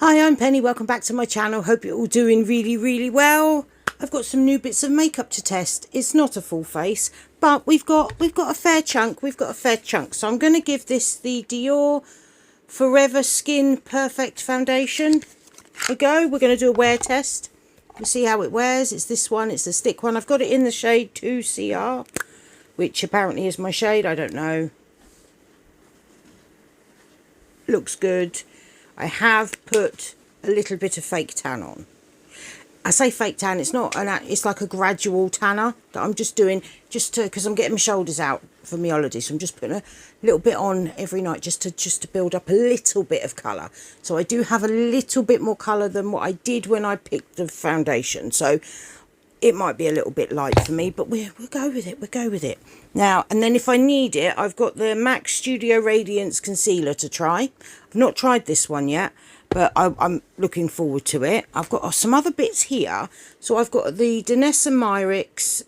Hi, I'm Penny. Welcome back to my channel. Hope you're all doing really well. I've got some new bits of makeup to test. It's not a full face, but we've got a fair chunk. So I'm going to give this the Dior Forever Skin Perfect Foundation a go. We're going to do a wear test. We'll see how it wears. It's this one. It's the stick one. I've got it in the shade 2CR, which apparently is my shade. I don't know. Looks good. I have put a little bit of fake tan on. I say fake tan, it's not it's like a gradual tanner that I'm just doing because I'm getting my shoulders out for my holiday, so I'm just putting a little bit on every night just to build up a little bit of colour. So I do have a little bit more colour than what I did when I picked the foundation. So it might be a little bit light for me, but we'll go with it. We'll go with it. Now, and then if I need it, I've got the MAC Studio Radiance Concealer to try. I've not tried this one yet, but I'm looking forward to it. I've got some other bits here. So I've got the Danessa Myricks.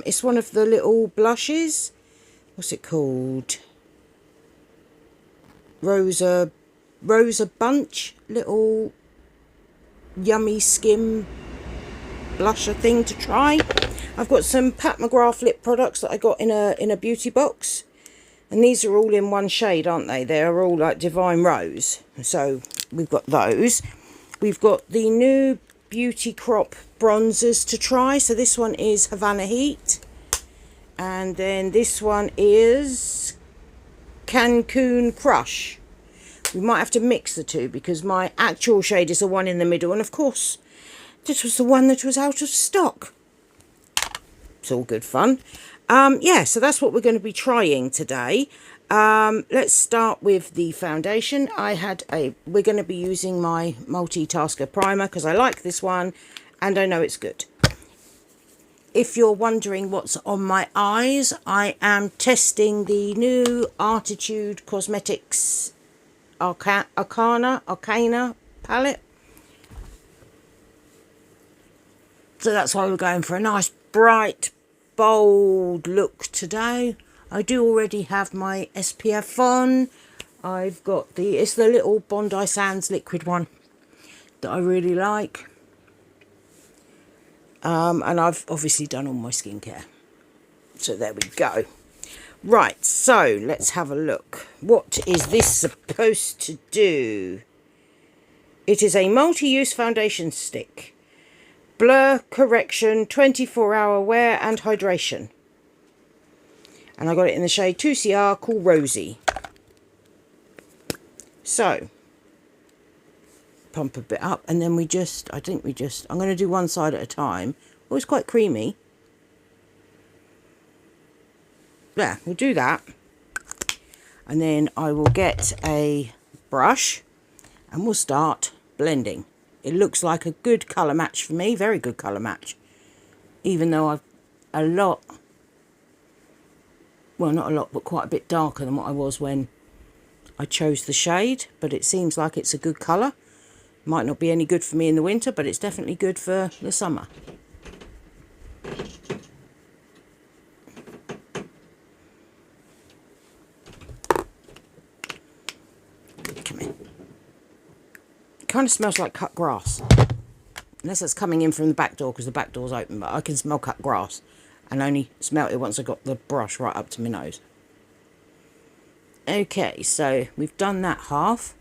It's one of the little blushes. What's it called? Rosa Bunch. Little yummy skim blusher thing to try. I've got some Pat McGrath lip products that I got in a beauty box, and these are all in one shade, aren't they? They're all like Divine Rose. So we've got those. We've got the new Beauty Crop bronzers to try. So this one is Havana Heat, and then this one is Cancun Crush. We might have to mix the two because my actual shade is the one in the middle, and of course this was the one that was out of stock. It's all good fun. Yeah, so that's what we're going to be trying today. Let's start with the foundation. We're going to be using my multitasker primer because I like this one and I know it's good. If you're wondering what's on my eyes, I am testing the new Arttitude Cosmetics Arcana palette. So that's why we're going for a nice, bright, bold look today. I do already have my SPF on. I've got it's the little Bondi Sands liquid one that I really like. And I've obviously done all my skincare. So there we go. Right, so let's have a look. What is this supposed to do? It is a multi-use foundation stick. Blur correction, 24-hour wear and hydration. And I got it in the shade 2CR, Cool Rosy. So, pump a bit up, and then I'm going to do one side at a time. Oh, it's quite creamy. Yeah, we'll do that. And then I will get a brush, and we'll start blending. It looks like a good colour match for me. Very good colour match. Even though I've well, not a lot, but quite a bit darker than what I was when I chose the shade. But it seems like it's a good colour. Might not be any good for me in the winter, but it's definitely good for the summer. Come in. Kind of smells like cut grass, unless it's coming in from the back door because the back door's open, but I can smell cut grass and only smelt it once I got the brush right up to my nose. Okay, so we've done that half.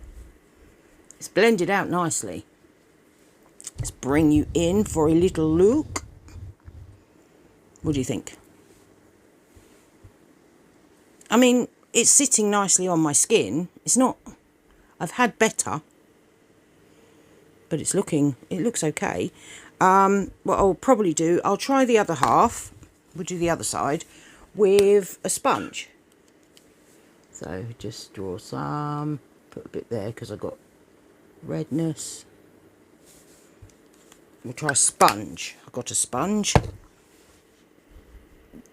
It's blended out nicely. Let's bring you in for a little look. What do you think? I mean, it's sitting nicely on my skin. It's not, I've had better, but it looks okay. What I'll probably do, I'll try the other half, we'll do the other side, with a sponge. So just draw some, put a bit there because I've got redness. We'll try a sponge. I've got a sponge.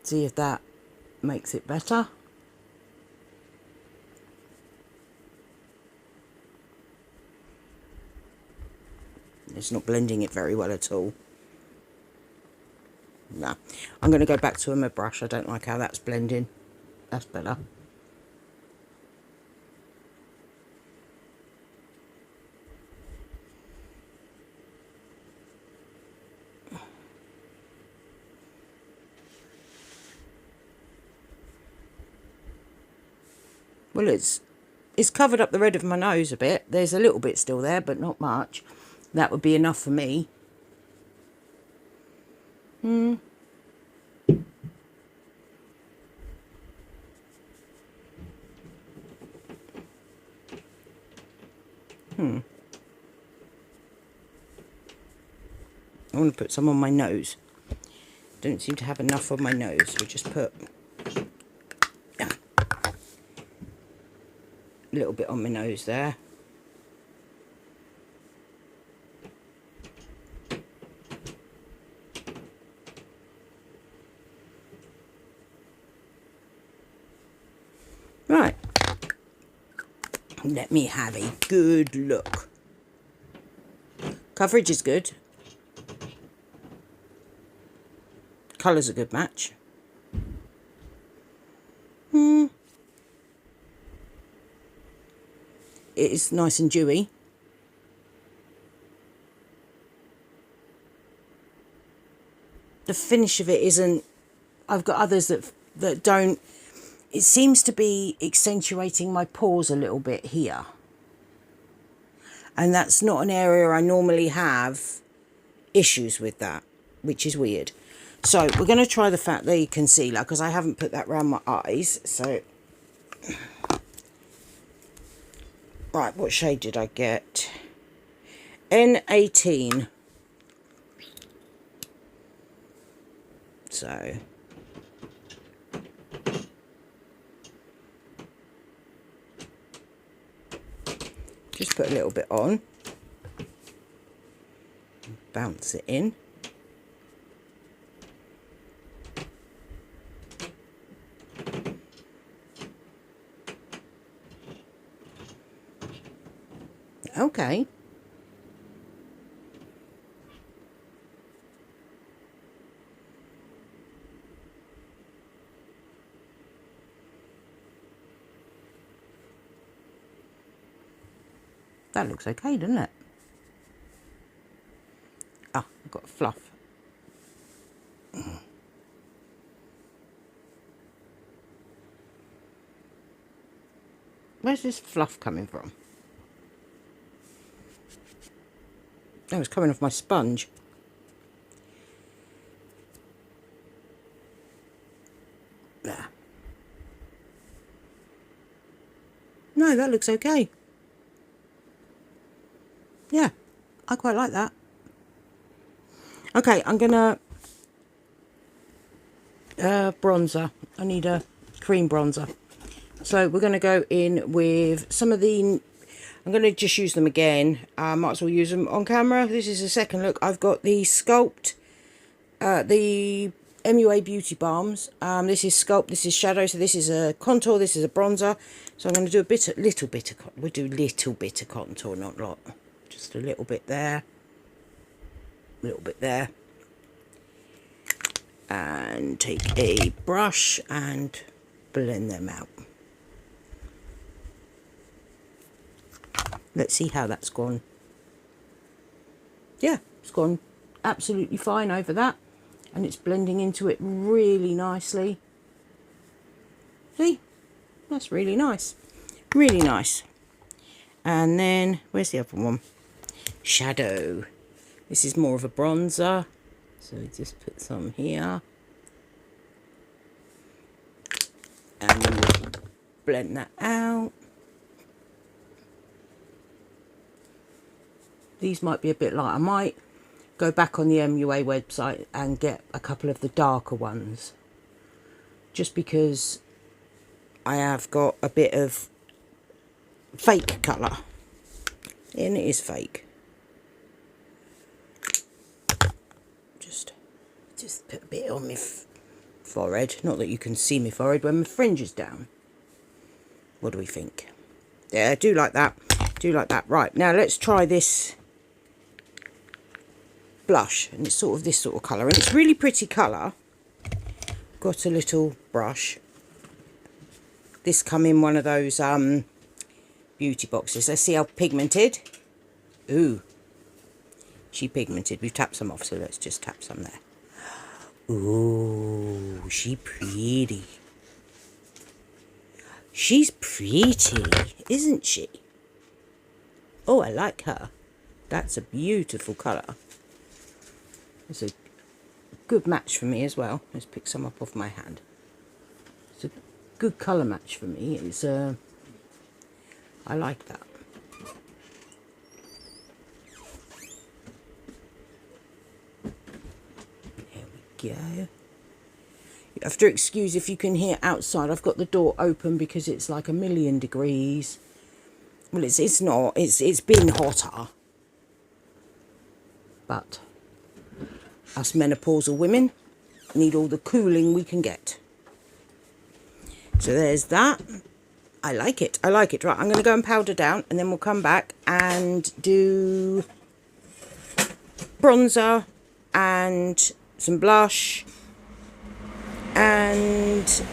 See if that makes it better. It's not blending it very well at all. No. I'm going to go back to my brush. I don't like how that's blending. That's better. Well, it's covered up the red of my nose a bit. There's a little bit still there, but not much. That would be enough for me. I want to put some on my nose. Don't seem to have enough on my nose. We'll just put a little bit on my nose there. Right. Let me have a good look. Coverage is good. Colour's a good match. It is nice and dewy. The finish of it isn't... I've got others that don't... It seems to be accentuating my pores a little bit here. And that's not an area I normally have issues with that, which is weird. So we're going to try the Fat Lady concealer because I haven't put that around my eyes. So, right, what shade did I get? N18. So, just put a little bit on. Bounce it in. Okay. That looks okay, doesn't it? Ah, I've got fluff. Where's this fluff coming from? Oh, it's coming off my sponge. There. No, that looks okay. Yeah, I quite like that. Okay, I'm gonna bronzer. I need a cream bronzer. So we're gonna go in with some of the... I'm gonna just use them again. Might as well use them on camera. This is the second look. I've got the Sculpt, the MUA Beauty Balms. This is Sculpt. This is Shadow. So this is a contour. This is a bronzer. So I'm gonna do little bit of. We'll do little bit of contour, not a lot. Just a little bit there, a little bit there, and take a brush and blend them out. Let's see how that's gone. Yeah, it's gone absolutely fine over that, and it's blending into it really nicely. See, that's really nice, really nice. And then where's the other one? Shadow. This is more of a bronzer, so just put some here and we'll blend that out. These might be a bit light. I might go back on the MUA website and get a couple of the darker ones, just because I have got a bit of fake colour, and it is fake. Just put a bit on my forehead. Not that you can see my forehead when my fringe is down. What do we think? Yeah, I do like that. Do like that. Right, now let's try this blush, and it's sort of this sort of colour, and it's really pretty colour. Got a little brush. This come in one of those beauty boxes. Let's see how pigmented. Ooh, she pigmented. We've tapped some off, so let's just tap some there. Ooh, she pretty. She's pretty, isn't she? Oh, I like her. That's a beautiful colour. It's a good match for me as well. Let's pick some up off my hand. It's a good colour match for me. It's I like that. There we go. You have to excuse if you can hear outside. I've got the door open because it's like 1,000,000 degrees. Well, it's not. It's been hotter. But us menopausal women need all the cooling we can get. So there's that. I like it. I like it. Right, I'm going to go and powder down, and then we'll come back and do bronzer and some blush. And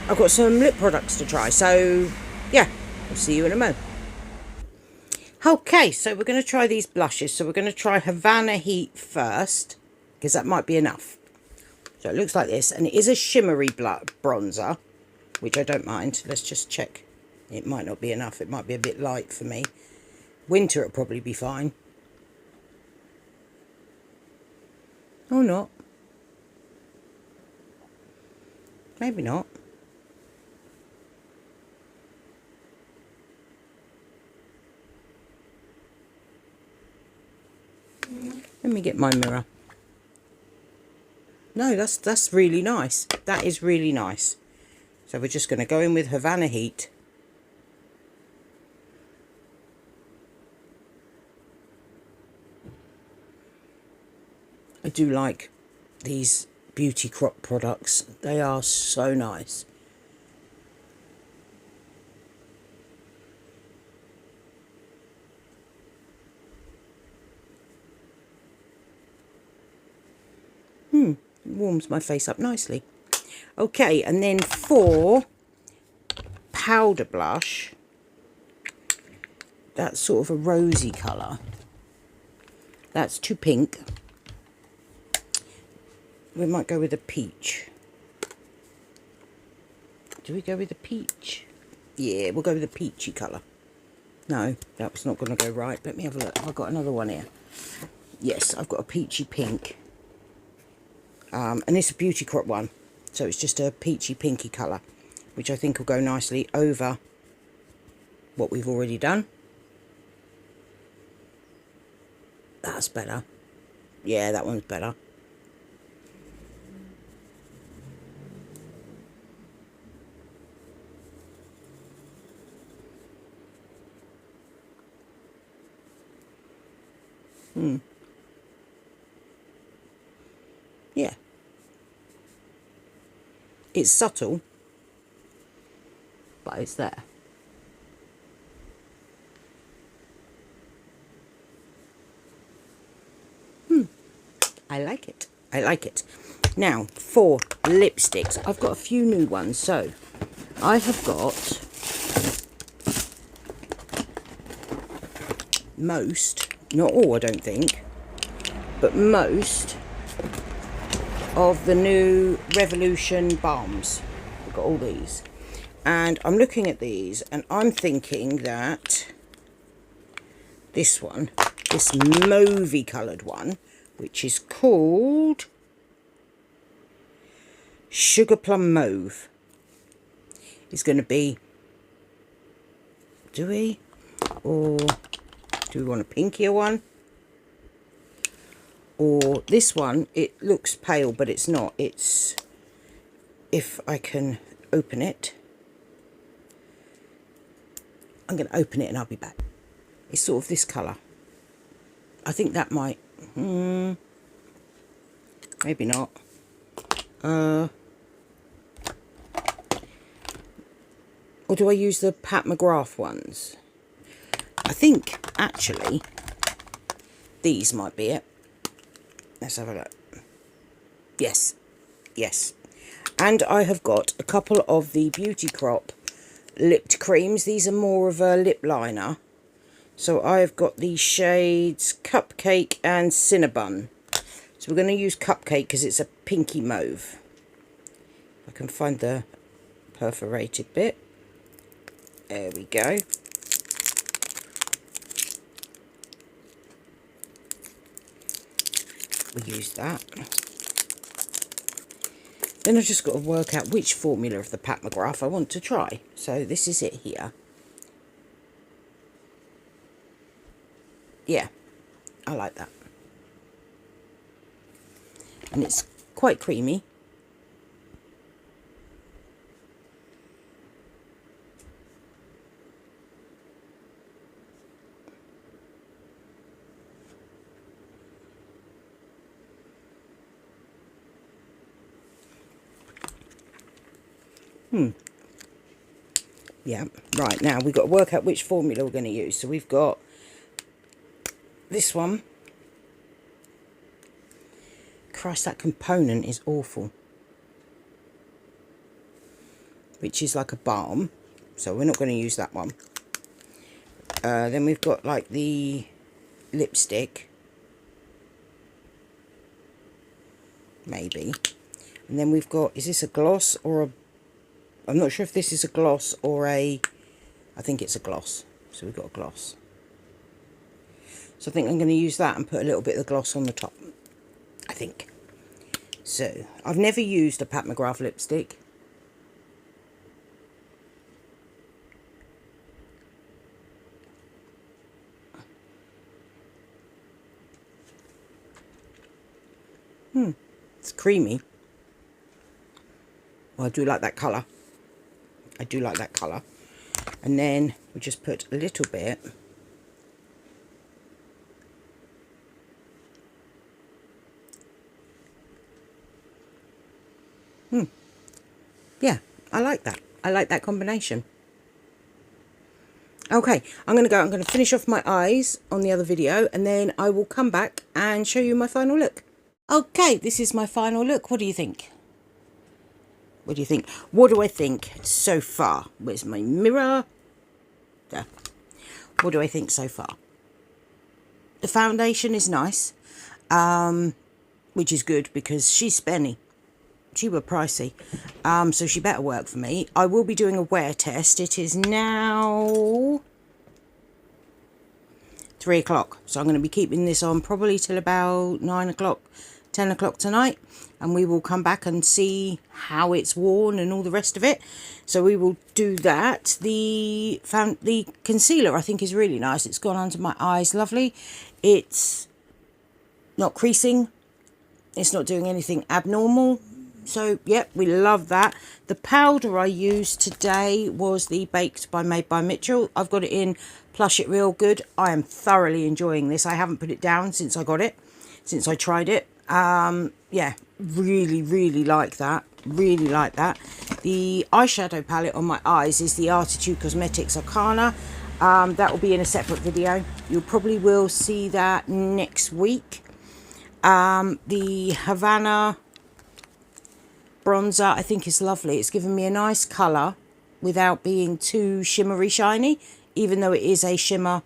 I've got some lip products to try. So, yeah, I'll see you in a moment. Okay, so we're going to try these blushes. So we're going to try Havana Heat first, because that might be enough. So it looks like this, and it is a shimmery bronzer, which I don't mind. Let's just check. It might not be enough. It might be a bit light for me. Winter it'll probably be fine. Or not. Maybe not. Let me get my mirror. No, that's really nice. That is really nice. So we're just going to go in with Havana Heat. I do like these beauty crop products. They are so nice. It warms my face up nicely. Okay, and then for powder blush, that's sort of a rosy colour. That's too pink. We might go with a peach. Do we go with a peach? Yeah, we'll go with a peachy colour. No, that was not going to go right. Let me have a look. I've got another one here. Yes, I've got a peachy pink. And it's a beauty crop one. So it's just a peachy pinky colour, which I think will go nicely over what we've already done. That's better. Yeah, that one's better. Yeah. It's subtle, but it's there. I like it. I like it. Now, for lipsticks, I've got a few new ones. So, I have got most, not all I don't think, but most of the new Revolution balms. I've got all these. And I'm looking at these and I'm thinking that this one, this mauvey coloured one, which is called Sugar Plum Mauve, is going to be, do we want a pinkier one? Or this one, it looks pale, but it's not. It's, if I can open it, I'm going to open it and I'll be back. It's sort of this colour. I think that might, maybe not. Or do I use the Pat McGrath ones? I think, actually, these might be it. Let's have a look. Yes. Yes. And I have got a couple of the Beauty Crop lipped creams. These are more of a lip liner. So I've got the shades Cupcake and Cinnabon. So we're going to use Cupcake because it's a pinky mauve. If I can find the perforated bit. There we go. We use that. Then I've just got to work out which formula of the Pat McGrath I want to try. So this is it here. Yeah, I like that. And it's quite creamy. Yeah, right, now we've got to work out which formula we're going to use. So we've got this one. Christ, that component is awful. Which is like a balm. So we're not going to use that one. Then we've got like the lipstick. Maybe. And then we've got, is this a gloss or a... I'm not sure if this is a gloss or a... I think it's a gloss. So we've got a gloss. So I think I'm going to use that and put a little bit of the gloss on the top. I think. So, I've never used a Pat McGrath lipstick. It's creamy. Well, I do like that colour. I do like that colour. And then we just put a little bit. Yeah, I like that. I like that combination. Okay, I'm going to finish off my eyes on the other video, and then I will come back and show you my final look. Okay, this is my final look. What do you think? What do you think? What do I think so far? Where's my mirror? There. What do I think so far? The foundation is nice, which is good because she's spenny. She were pricey, so she better work for me. I will be doing a wear test. It is now 3 o'clock, so I'm going to be keeping this on probably till about 9 o'clock, 10 o'clock tonight, and we will come back and see how it's worn and all the rest of it. So we will do that. The concealer I think is really nice. It's gone under my eyes, lovely. It's not creasing. It's not doing anything abnormal. So, yep, we love that. The powder I used today was the Baked by Made by Mitchell. I've got it in Plush It Real Good. I am thoroughly enjoying this. I haven't put it down since I got it, since I tried it. Yeah, really, really like that. Really like that. The eyeshadow palette on my eyes is the Arttitude Cosmetics Arcana. That will be in a separate video. You probably will see that next week. The Havana bronzer I think is lovely. It's given me a nice colour without being too shimmery shiny, even though it is a shimmer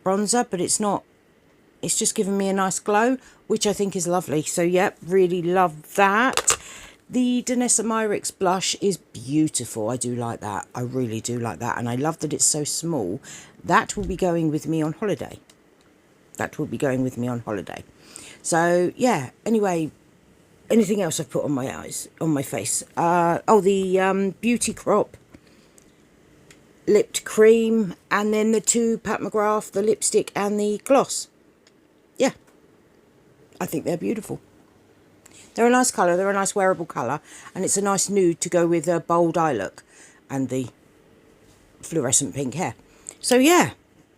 bronzer, but it's not. It's just given me a nice glow, which I think is lovely. So yep, really love that. The Danessa Myricks blush is beautiful. I do like that. I really do like that, and I love that it's so small. That will be going with me on holiday. That will be going with me on holiday. So yeah, anyway, anything else I've put on my eyes, on my face? Oh, the Beauty Crop lipped cream, and then the two Pat McGrath, the lipstick and the gloss. Yeah, I think they're beautiful. They're a nice colour, they're a nice wearable colour, and it's a nice nude to go with a bold eye look and the fluorescent pink hair. So yeah,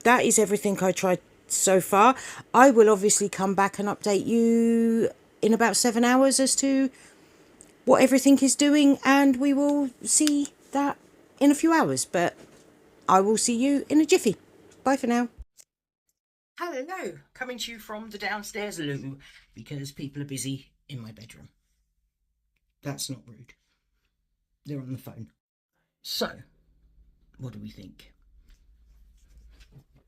that is everything I tried so far. I will obviously come back and update you in about 7 hours as to what everything is doing, and we will see that in a few hours, but I will see you in a jiffy. Bye for now. Hello, coming to you from the downstairs loo because people are busy in my bedroom. That's not rude. They're on the phone. So, what do we think?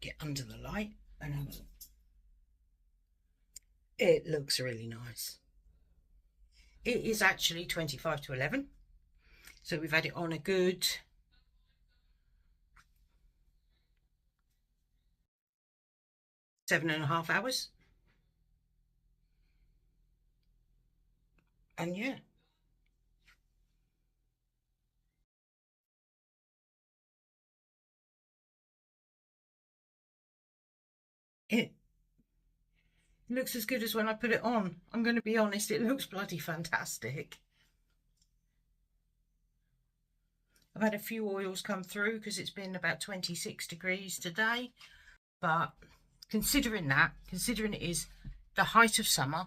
Get under the light and have a look. It looks really nice. It is actually 25 to 11. So we've had it on a good 7.5 hours. And yeah. It looks as good as when I put it on. I'm going to be honest, it looks bloody fantastic. I've had a few oils come through because it's been about 26 degrees today. But considering it is the height of summer,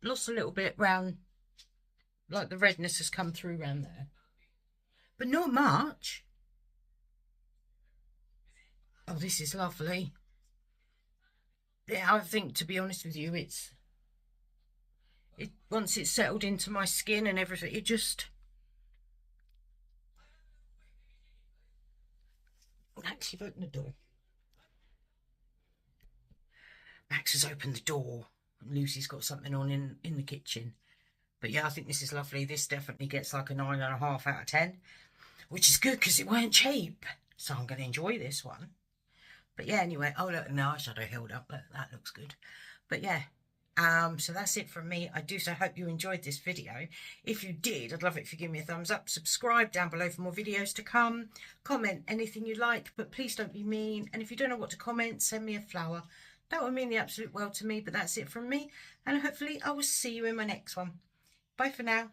lost a little bit round, like the redness has come through round there. But not much. Oh, this is lovely. Yeah, I think, to be honest with you, once it's settled into my skin and everything, it just... Max, you've opened the door. Max has opened the door. And Lucy's got something on in the kitchen. But yeah, I think this is lovely. This definitely gets like a 9.5 out of 10. Which is good because it weren't cheap. So I'm going to enjoy this one. But yeah, anyway. Oh, look, no eyeshadow held up. Look, that looks good. But yeah. So that's it from me. I do so hope you enjoyed this video. If you did, I'd love it if you give me a thumbs up. Subscribe down below for more videos to come. Comment anything you like, but please don't be mean. And if you don't know what to comment, send me a flower. That would mean the absolute world to me. But that's it from me. And hopefully I will see you in my next one. Bye for now.